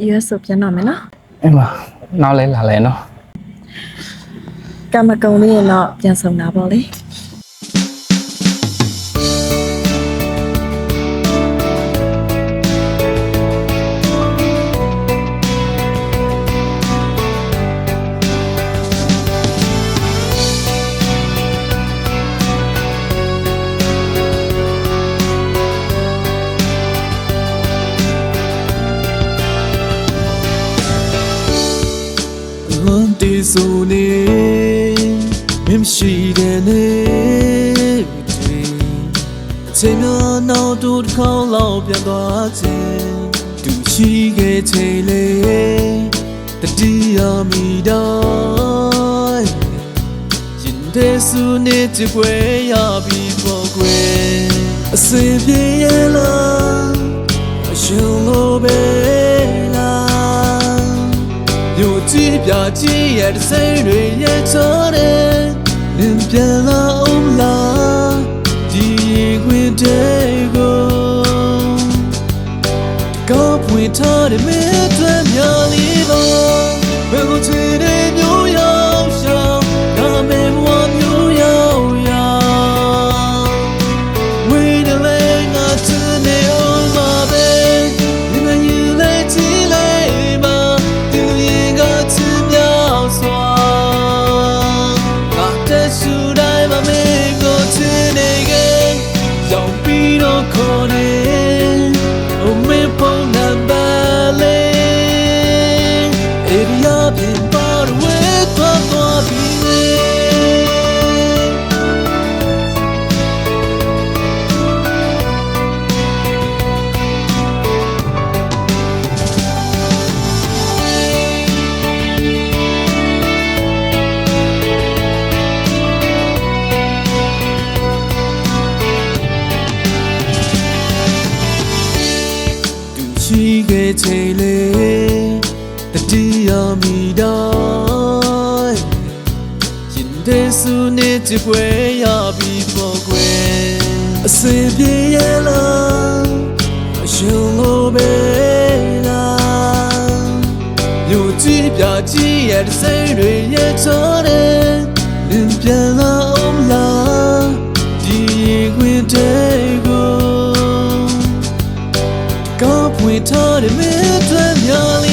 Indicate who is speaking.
Speaker 1: ရွေးဆိုပြန်တော့မယ်နော်
Speaker 2: အဲ့မှာနောက်လဲလာလဲနော်
Speaker 1: ကမကုံလေးရင်တော့ပြန်ဆောင်တာပေါ့လေ
Speaker 3: ဒီဆိုနေမင်းရှိတဲ့နေအချိန်များနောက်တို့တစ်ခေါက်လောက်ပြန်သွားခြင်းသူရှိခဲ့ချိန်လေးတတိယမီတော့ရင်တဲ့စုနေကြွယ်ရပြီးပေါ်ကွယ်အစင်ပြေရလားအရှင်လိုပဲ有几表几夜的岁月也错的，人变了欧拉，第一回这个，搞不会他的没转秒里吧，为我吹的牛要笑，他没我牛要要，为了来我只能欧马呗，你们又来起来吧。ရှိခဲ့ချိန်လေးတတိယမီတော့ရင်တဲ့စုနေကြွယ်ရပြီးပေါ်ကွယ်အစင်ပြေရလားအရှင်လိုပဲလားမြို့ကြီးပြကြီးရဲ့စိတ်တွေရဲ့ချောတယ်လင်းပြန်လာအောင်လားဒီခွင်တဲ့ကို高不会他的没转秒里。